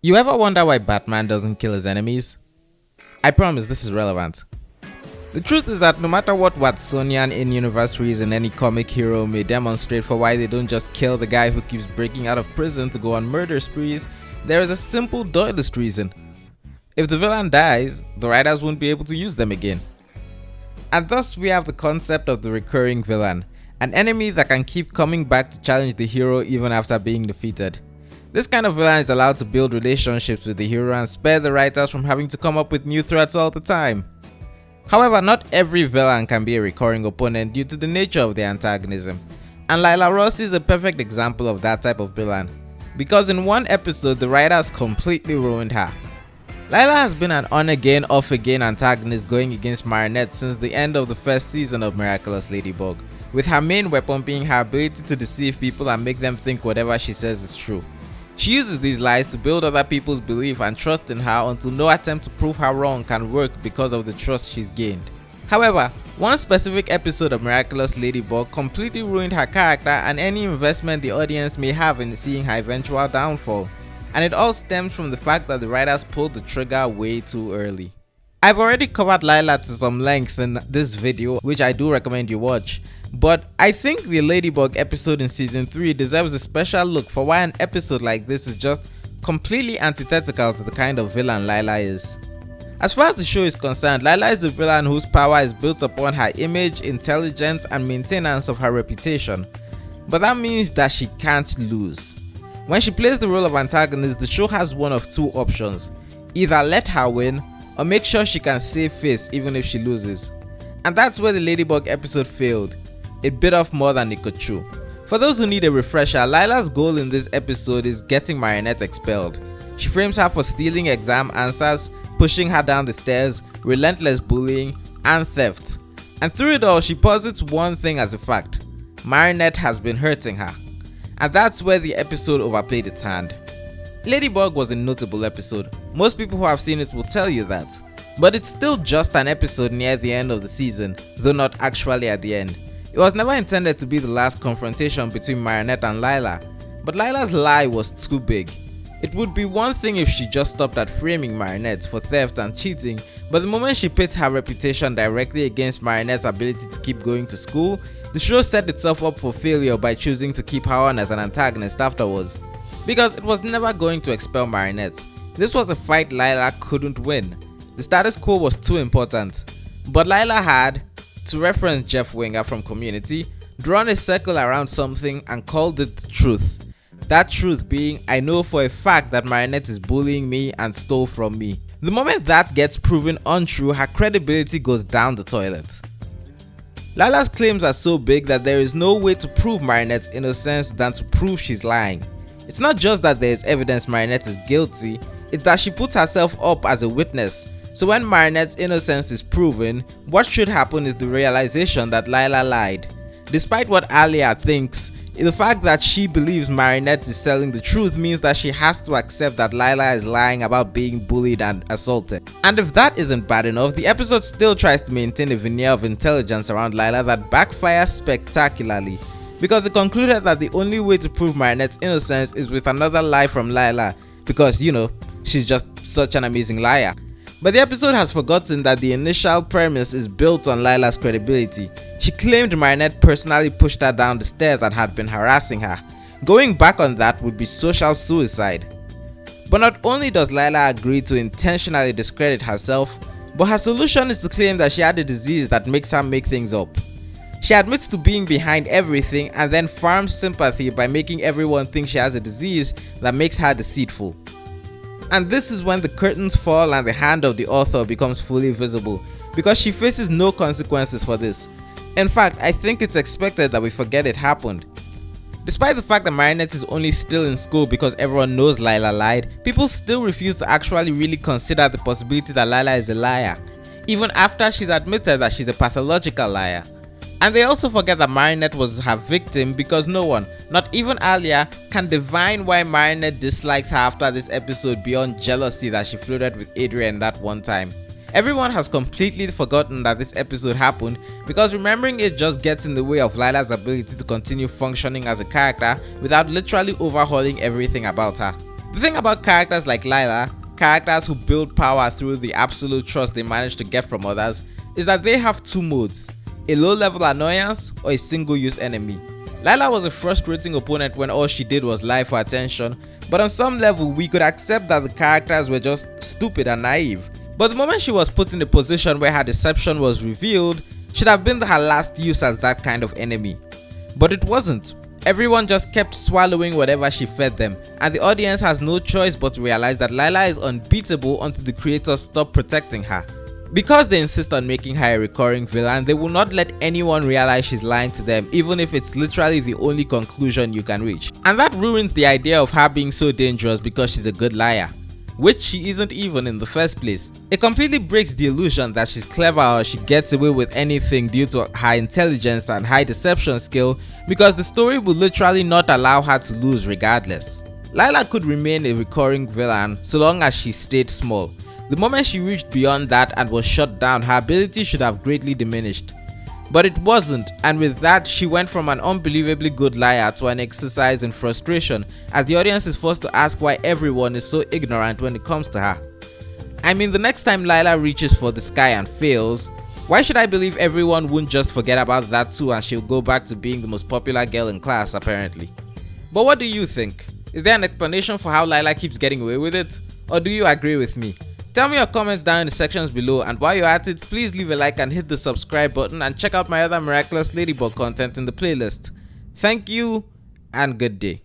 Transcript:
You ever wonder why Batman doesn't kill his enemies? I promise this is relevant. The truth is that no matter what Watsonian in-universe reason any comic hero may demonstrate for why they don't just kill the guy who keeps breaking out of prison to go on murder sprees, there is a simple Doylist reason. If the villain dies, the writers won't be able to use them again. And thus we have the concept of the recurring villain, an enemy that can keep coming back to challenge the hero even after being defeated. This kind of villain is allowed to build relationships with the hero and spare the writers from having to come up with new threats all the time. However, not every villain can be a recurring opponent due to the nature of the antagonism, and Lila Rossi is a perfect example of that type of villain, because in one episode the writers completely ruined her. Lila has been an on-again, off-again antagonist going against Marinette since the end of the first season of Miraculous Ladybug, with her main weapon being her ability to deceive people and make them think whatever she says is true. She uses these lies to build other people's belief and trust in her until no attempt to prove her wrong can work because of the trust she's gained. However, one specific episode of Miraculous Ladybug completely ruined her character and any investment the audience may have in seeing her eventual downfall. And it all stems from the fact that the writers pulled the trigger way too early. I've already covered Lila to some length in this video, which I do recommend you watch. But I think the Ladybug episode in season 3 deserves a special look for why an episode like this is just completely antithetical to the kind of villain Lila is. As far as the show is concerned, Lila is a villain whose power is built upon her image, intelligence, and maintenance of her reputation. But that means that she can't lose. When she plays the role of antagonist, the show has one of two options: either let her win or make sure she can save face even if she loses. And that's where the Ladybug episode failed. It bit off more than it could chew. For those who need a refresher, Lila's goal in this episode is getting Marinette expelled. She frames her for stealing exam answers, pushing her down the stairs, relentless bullying, and theft. And through it all, she posits one thing as a fact: Marinette has been hurting her. And that's where the episode overplayed its hand. Ladybug was a notable episode. Most people who have seen it will tell you that. But it's still just an episode near the end of the season, though not actually at the end. It was never intended to be the last confrontation between Marinette and Lila, but Lila's lie was too big. It would be one thing if she just stopped at framing Marinette for theft and cheating, but the moment she pit her reputation directly against Marinette's ability to keep going to school, the show set itself up for failure by choosing to keep her on as an antagonist afterwards. Because it was never going to expel Marinette. This was a fight Lila couldn't win. The status quo was too important. But Lila had, to reference Jeff Winger from Community, drawn a circle around something and called it the truth. That truth being, I know for a fact that Marinette is bullying me and stole from me. The moment that gets proven untrue, her credibility goes down the toilet. Lila's claims are so big that there is no way to prove Marinette's innocence than to prove she's lying. It's not just that there is evidence Marinette is guilty, it's that she puts herself up as a witness. So when Marinette's innocence is proven, what should happen is the realization that Lila lied. Despite what Alia thinks, the fact that she believes Marinette is telling the truth means that she has to accept that Lila is lying about being bullied and assaulted. And if that isn't bad enough, the episode still tries to maintain a veneer of intelligence around Lila that backfires spectacularly, because it concluded that the only way to prove Marinette's innocence is with another lie from Lila, because she's just such an amazing liar. But the episode has forgotten that the initial premise is built on Lila's credibility. She claimed Marinette personally pushed her down the stairs and had been harassing her. Going back on that would be social suicide. But not only does Lila agree to intentionally discredit herself, but her solution is to claim that she had a disease that makes her make things up. She admits to being behind everything and then farms sympathy by making everyone think she has a disease that makes her deceitful. And this is when the curtains fall and the hand of the author becomes fully visible, because she faces no consequences for this. In fact, I think it's expected that we forget it happened. Despite the fact that Marinette is only still in school because everyone knows Lila lied, people still refuse to actually really consider the possibility that Lila is a liar, even after she's admitted that she's a pathological liar. And they also forget that Marinette was her victim because no one, not even Alia, can divine why Marinette dislikes her after this episode beyond jealousy that she flirted with Adrien that one time. Everyone has completely forgotten that this episode happened because remembering it just gets in the way of Lila's ability to continue functioning as a character without literally overhauling everything about her. The thing about characters like Lila, characters who build power through the absolute trust they manage to get from others, is that they have two modes, a low-level annoyance or a single-use enemy. Lila was a frustrating opponent when all she did was lie for attention, but on some level we could accept that the characters were just stupid and naive. But the moment she was put in a position where her deception was revealed, should have been her last use as that kind of enemy. But it wasn't. Everyone just kept swallowing whatever she fed them, and the audience has no choice but to realize that Lila is unbeatable until the creators stop protecting her. Because they insist on making her a recurring villain, they will not let anyone realize she's lying to them, even if it's literally the only conclusion you can reach. And that ruins the idea of her being so dangerous because she's a good liar, which she isn't even in the first place. It completely breaks the illusion that she's clever or she gets away with anything due to her intelligence and high deception skill, because the story would literally not allow her to lose regardless. Lila could remain a recurring villain so long as she stayed small. The moment she reached beyond that and was shut down, her ability should have greatly diminished. But it wasn't, and with that she went from an unbelievably good liar to an exercise in frustration, as the audience is forced to ask why everyone is so ignorant when it comes to her. I mean, the next time Lila reaches for the sky and fails, why should I believe everyone won't just forget about that too and she'll go back to being the most popular girl in class apparently? But what do you think? Is there an explanation for how Lila keeps getting away with it? Or do you agree with me? Tell me your comments down in the sections below, and while you're at it, please leave a like and hit the subscribe button, and check out my other Miraculous Ladybug content in the playlist. Thank you and good day.